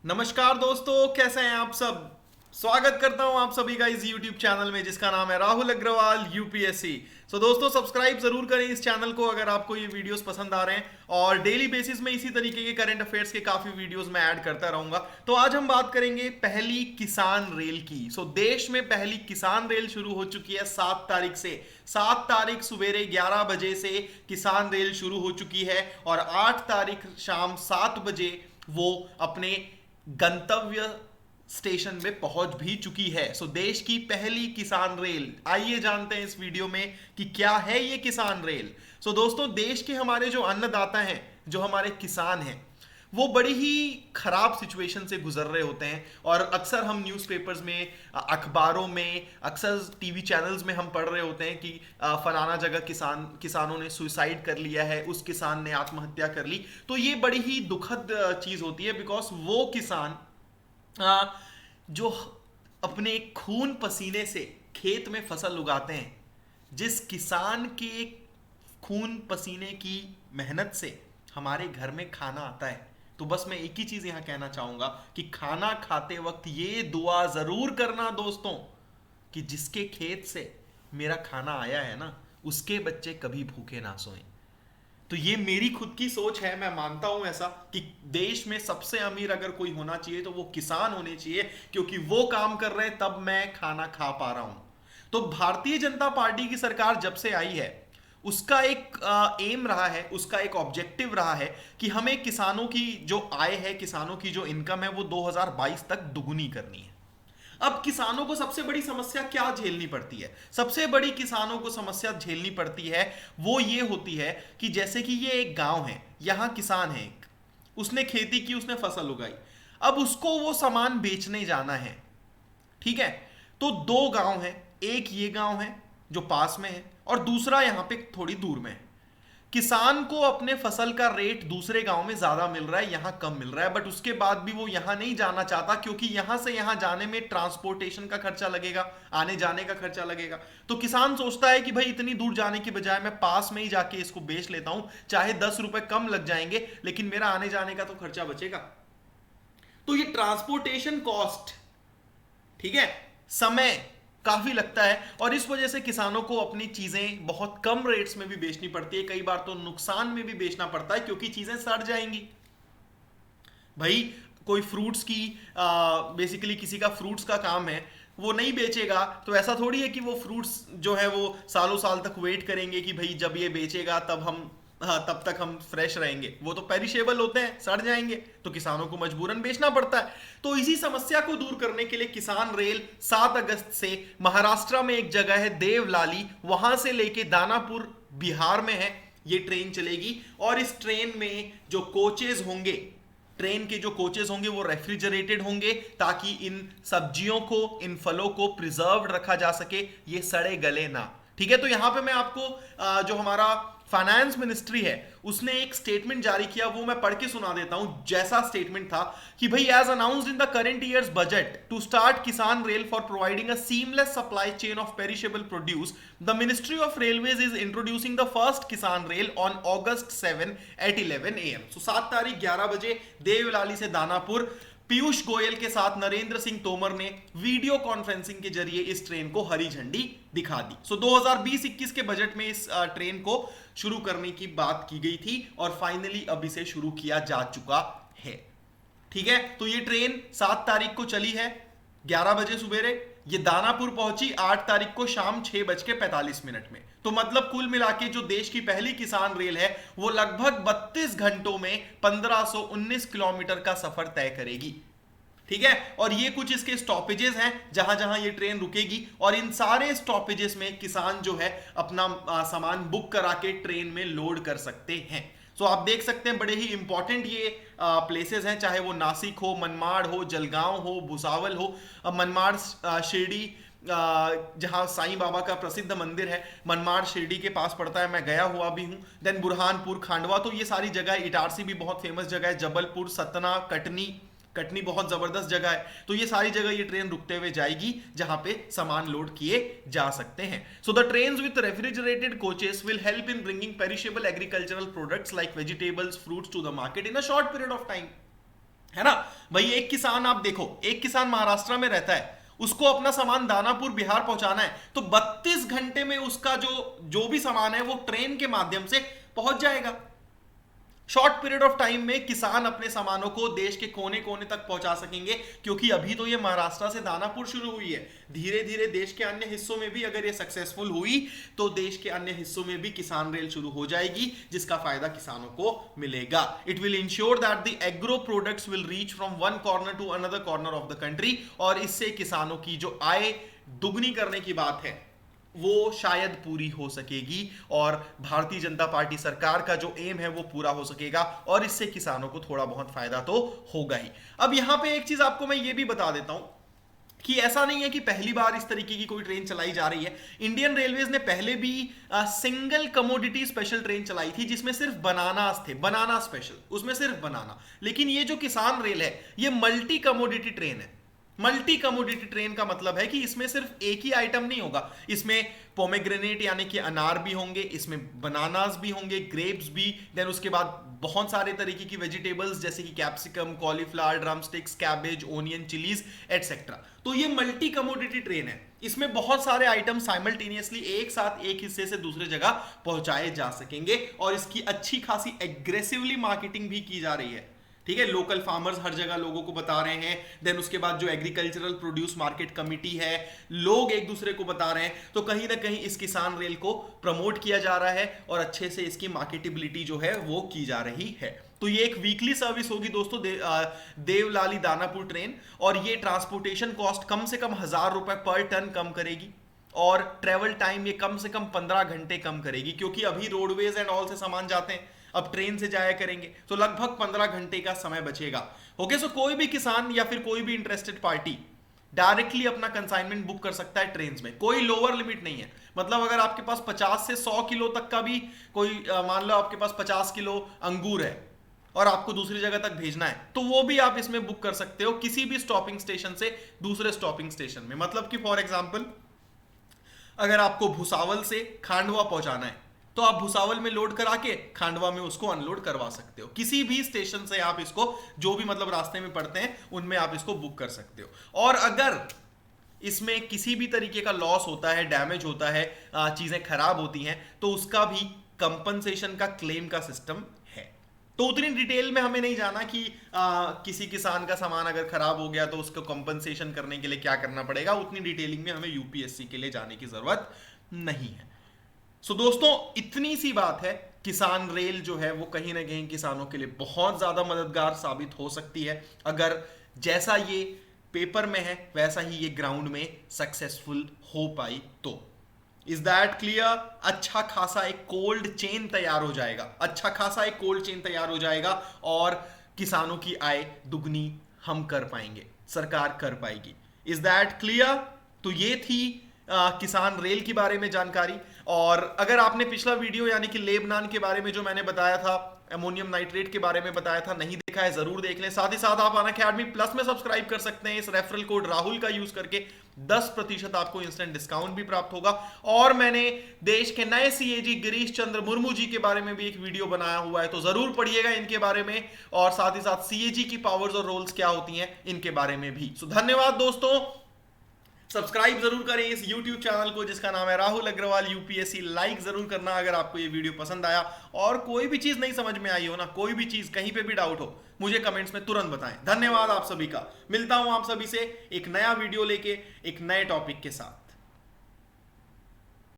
नमस्कार दोस्तों, कैसे हैं आप सब। स्वागत करता हूं आप सभी का इस YouTube चैनल में जिसका नाम है राहुल अग्रवाल यूपीएससी। सो दोस्तों, सब्सक्राइब जरूर करें इस चैनल को अगर आपको ये वीडियोस पसंद आ रहे हैं, और डेली बेसिस में इसी तरीके के करंट अफेयर्स के काफी वीडियोस मैं ऐड करता रहूंगा। तो आज हम बात करेंगे पहली किसान रेल की। देश में पहली किसान रेल शुरू हो चुकी है 7 तारीख से। 7 तारीख सवेरे 11 बजे से किसान रेल शुरू हो चुकी है और 8 तारीख शाम 7 बजे वो अपने गंतव्य स्टेशन में पहुंच भी चुकी है। देश की पहली किसान रेल, आइए जानते हैं इस वीडियो में कि क्या है ये किसान रेल। दोस्तों, देश के हमारे जो अन्नदाता हैं, जो हमारे किसान हैं, वो बड़ी ही खराब सिचुएशन से गुजर रहे होते हैं। और अक्सर हम न्यूज़पेपर्स में, अखबारों में, अक्सर टीवी चैनल्स में हम पढ़ रहे होते हैं कि फलाना जगह किसानों ने सुसाइड कर लिया है, उस किसान ने आत्महत्या कर ली। तो ये बड़ी ही दुखद चीज़ होती है, बिकॉज वो किसान जो अपने खून पसीने से खेत में फसल उगाते हैं, जिस किसान के खून पसीने की मेहनत से हमारे घर में खाना आता है, तो बस मैं एक ही चीज यहां कहना चाहूंगा कि खाना खाते वक्त ये दुआ जरूर करना दोस्तों कि जिसके खेत से मेरा खाना आया है ना, उसके बच्चे कभी भूखे ना सोएं। तो ये मेरी खुद की सोच है, मैं मानता हूं ऐसा कि देश में सबसे अमीर अगर कोई होना चाहिए तो वो किसान होने चाहिए, क्योंकि वो काम कर रहे हैं तब मैं खाना खा पा रहा हूं। तो भारतीय जनता पार्टी की सरकार जब से आई है, उसका एक एम रहा है, उसका एक ऑब्जेक्टिव रहा है कि हमें किसानों की जो आय है, किसानों की जो इनकम है, वो 2022 तक दुगुनी करनी है। अब किसानों को सबसे बड़ी समस्या क्या झेलनी पड़ती है? सबसे बड़ी किसानों को समस्या झेलनी पड़ती है वो ये होती है कि जैसे कि ये एक गांव है, यहां किसान है, उसने खेती की, उसने फसल उगाई, अब उसको वो सामान बेचने जाना है। ठीक है, तो 2 गांव है, एक ये गांव है जो पास में है और दूसरा यहां पे थोड़ी दूर में है। किसान को अपने फसल का रेट दूसरे गांव में ज्यादा मिल रहा है, यहां कम मिल रहा है, बट उसके बाद भी वो यहां नहीं जाना चाहता, क्योंकि यहां से यहां जाने में ट्रांसपोर्टेशन का खर्चा लगेगा, आने जाने का खर्चा लगेगा। तो किसान सोचता है कि भाई इतनी दूर जाने की बजाय मैं पास में ही जाके इसको बेच लेता हूं, चाहे 10 रुपए कम लग जाएंगे लेकिन मेरा आने जाने का तो खर्चा बचेगा। तो ये ट्रांसपोर्टेशन कॉस्ट, ठीक है, समय काफी लगता है, और इस वजह से किसानों को अपनी चीजें बहुत कम रेट्स में भी बेचनी पड़ती है, कई बार तो नुकसान में भी बेचना पड़ता है क्योंकि चीजें सड़ जाएंगी। भाई कोई फ्रूट्स की, बेसिकली किसी का फ्रूट्स का काम है, वो नहीं बेचेगा तो ऐसा थोड़ी है कि वो फ्रूट्स जो है वो सालों साल तक वेट करेंगे कि भाई जब ये बेचेगा तब हम, हाँ, तब तक हम फ्रेश रहेंगे। वो तो पेरिशेबल होते हैं, सड़ जाएंगे, तो किसानों को मजबूरन बेचना पड़ता है। तो इसी समस्या को दूर करने के लिए किसान रेल 7 अगस्त से महाराष्ट्र में एक जगह है देवलाली, वहां से लेके दानापुर बिहार में है, ये ट्रेन चलेगी। और इस ट्रेन में जो कोचेज होंगे, ट्रेन के जो कोचेज होंगे वो रेफ्रिजरेटेड होंगे, ताकि इन सब्जियों को, इन फलों को प्रिजर्व्ड रखा जा सके, ये सड़े गले ना। ठीक है, तो यहां पे मैं आपको जो हमारा फाइनेंस मिनिस्ट्री है उसने एक स्टेटमेंट जारी किया, वो मैं पढ़ के सुना देता हूं। जैसा स्टेटमेंट था कि भाई, as announced in the current year's budget to start Kisan rail for providing a seamless supply chain of perishable produce, the ministry of railways is introducing the first Kisan rail on August 7 at 11 AM। 7 तारीख 11 बजे देवलाली से दानापुर पीयूष गोयल के साथ नरेंद्र सिंह तोमर ने video conferencing के जरिए इस train को हरी झंडी दिखा दी। 2020-21 के बजट में इस ट्रेन को शुरू करने की बात की गई थी और फाइनली अब इसे शुरू किया जा चुका है। ठीक है, तो ये ट्रेन 7 तारीख को चली है 11 बजे सुबेरे, ये दानापुर पहुंची 8 तारीख को शाम 6:45 में। तो मतलब कुल मिला के जो देश की पहली किसान रेल है वो लगभग 32 घंटों में 1519 किलोमीटर का सफर तय करेगी। ठीक है, और ये कुछ इसके स्टॉपेजेस हैं जहां जहां ये ट्रेन रुकेगी, और इन सारे स्टॉपेजेस में किसान जो है अपना सामान बुक करा के ट्रेन में लोड कर सकते हैं। आप देख सकते हैं बड़े ही इंपॉर्टेंट ये प्लेसेस हैं, चाहे वो नासिक हो, मनमाड़ हो, जलगांव हो, भुसावल हो। मनमाड़ शिरडी, जहां साईं बाबा का प्रसिद्ध मंदिर है, मनमाड़ शिरडी के पास पड़ता है, मैं गया हुआ भी हूं। देन बुरहानपुर, खांडवा, तो ये सारी जगह, इटारसी भी बहुत फेमस जगह है, जबलपुर, सतना, कटनी, कटनी बहुत जबरदस्त जगह है। तो ये सारी जगह ये ट्रेन रुकते हुए जाएगी जहां पे सामान लोड किए जा सकते हैं। So the trains with refrigerated coaches will help in bringing perishable agricultural products like vegetables, fruits to the market in a short period of time. है ना भाई। एक किसान, आप देखो, एक किसान महाराष्ट्र में रहता है, उसको अपना सामान दानापुर बिहार पहुंचाना है, तो 32 घंटे में उसका जो भी सामान है वो ट्रेन के माध्यम से पहुंच जाएगा। शॉर्ट पीरियड ऑफ टाइम में किसान अपने सामानों को देश के कोने कोने तक पहुंचा सकेंगे, क्योंकि अभी तो ये महाराष्ट्र से दानापुर शुरू हुई है। धीरे धीरे देश के अन्य हिस्सों में भी अगर ये सक्सेसफुल हुई तो देश के अन्य हिस्सों में भी किसान रेल शुरू हो जाएगी, जिसका फायदा किसानों को मिलेगा। It will ensure that the agro products will reach from one corner to another corner of the country, और इससे किसानों की जो आय दुगनी करने की बात है वो शायद पूरी हो सकेगी, और भारतीय जनता पार्टी सरकार का जो एम है वो पूरा हो सकेगा, और इससे किसानों को थोड़ा बहुत फायदा तो होगा ही। अब यहां पे एक चीज आपको मैं ये भी बता देता हूं कि ऐसा नहीं है कि पहली बार इस तरीके की कोई ट्रेन चलाई जा रही है। इंडियन रेलवेज ने पहले भी सिंगल कमोडिटी स्पेशल ट्रेन चलाई थी, जिसमें सिर्फ बनानास थे, बनाना स्पेशल, उसमें सिर्फ बनाना। लेकिन ये जो किसान रेल है ये मल्टी कमोडिटी ट्रेन है। मल्टी कमोडिटी ट्रेन का मतलब है कि इसमें सिर्फ एक ही आइटम नहीं होगा, इसमें पोमेग्रेनेट यानी कि अनार भी होंगे, इसमें बनानास भी होंगे, ग्रेप्स भी, देन उसके बाद बहुत सारे तरीके की वेजिटेबल्स जैसे कि capsicum, cauliflower, drumsticks, cabbage, onion, chillies etcetera. तो ये मल्टी कमोडिटी ट्रेन है, इसमें बहुत सारे आइटम साइमल्टेनियसली एक साथ एक हिस्से से दूसरे जगह पहुंचाए जा सकेंगे, और इसकी अच्छी खासी एग्रेसिवली मार्केटिंग भी की जा रही है। ठीक है, लोकल फार्मर्स हर जगह लोगों को बता रहे हैं, देन उसके बाद जो एग्रीकल्चरल प्रोड्यूस मार्केट कमिटी है, लोग एक दूसरे को बता रहे हैं, तो कहीं ना कहीं इस किसान रेल को प्रमोट किया जा रहा है और अच्छे से इसकी मार्केटेबिलिटी जो है वो की जा रही है। तो ये एक वीकली सर्विस होगी दोस्तों, देवलाली दानापुर ट्रेन, और ये ट्रांसपोर्टेशन कॉस्ट कम से कम 1000 रुपए पर टन कम करेगी, और ट्रेवल टाइम ये कम से कम 15 घंटे कम करेगी, क्योंकि अभी रोडवेज एंड ऑल से सामान जाते हैं, अब ट्रेन से जाया करेंगे तो लगभग 15 घंटे का समय बचेगा। ओके, सो कोई भी किसान या फिर कोई भी इंटरेस्टेड पार्टी डायरेक्टली अपना कंसाइनमेंट बुक कर सकता है ट्रेन में, कोई लोअर लिमिट नहीं है। मतलब अगर आपके पास 50 से 100 किलो तक का भी कोई, मान लो आपके पास 50 किलो अंगूर है और आपको दूसरी जगह तक भेजना है, तो वो भी आप इसमें बुक कर सकते हो किसी भी स्टॉपिंग स्टेशन से दूसरे स्टॉपिंग स्टेशन में। मतलब कि फॉर एग्जाम्पल अगर आपको भुसावल से खांडवा पहुंचाना है तो आप भुसावल में लोड करा के खांडवा में उसको अनलोड करवा सकते हो। किसी भी स्टेशन से आप इसको, जो भी मतलब रास्ते में पड़ते हैं उनमें आप इसको बुक कर सकते हो। और अगर इसमें किसी भी तरीके का लॉस होता है, डैमेज होता है, चीजें खराब होती हैं, तो उसका भी कंपनसेशन का क्लेम का सिस्टम है। तो उतनी डिटेल में हमें नहीं जाना कि किसी किसान का सामान अगर खराब हो गया तो उसको कंपनसेशन करने के लिए क्या करना पड़ेगा, उतनी डिटेलिंग में हमें यूपीएससी के लिए जाने की जरूरत नहीं है। सो दोस्तों, इतनी सी बात है, किसान रेल जो है वो कहीं ना कहीं किसानों के लिए बहुत ज्यादा मददगार साबित हो सकती है, अगर जैसा ये पेपर में है वैसा ही ये ग्राउंड में सक्सेसफुल हो पाई तो। Is that clear? अच्छा खासा एक कोल्ड चेन तैयार हो जाएगा, अच्छा खासा एक कोल्ड चेन तैयार हो जाएगा, और किसानों की आय दुगनी हम कर पाएंगे, सरकार कर पाएगी। Is that clear? तो ये थी किसान रेल के बारे में जानकारी। और अगर आपने पिछला वीडियो यानी कि लेबनान के बारे में जो मैंने बताया था, अमोनियम नाइट्रेट के बारे में बताया था, नहीं देखा है जरूर देख लें। साथ ही साथ आप अनअकैडमी प्लस में सब्सक्राइब कर सकते हैं, इस रेफरल कोड राहुल का यूज करके 10% आपको इंस्टेंट डिस्काउंट भी प्राप्त होगा। और मैंने देश के नए सीएजी गिरीश चंद्र मुर्मू जी के बारे में भी एक वीडियो बनाया हुआ है, तो जरूर पढ़िएगा इनके बारे में, और साथ ही साथ सीएजी की पावर्स और रोल्स क्या होती हैं इनके बारे में भी। सो धन्यवाद दोस्तों, सब्सक्राइब जरूर करें इस YouTube चैनल को जिसका नाम है राहुल अग्रवाल यूपीएससी। लाइक जरूर करना अगर आपको ये वीडियो पसंद आया, और कोई भी चीज नहीं समझ में आई हो ना, कोई भी चीज कहीं पे भी डाउट हो, मुझे कमेंट्स में तुरंत बताएं। धन्यवाद आप सभी का। मिलता हूं आप सभी से एक नया वीडियो लेके एक नए टॉपिक के साथ।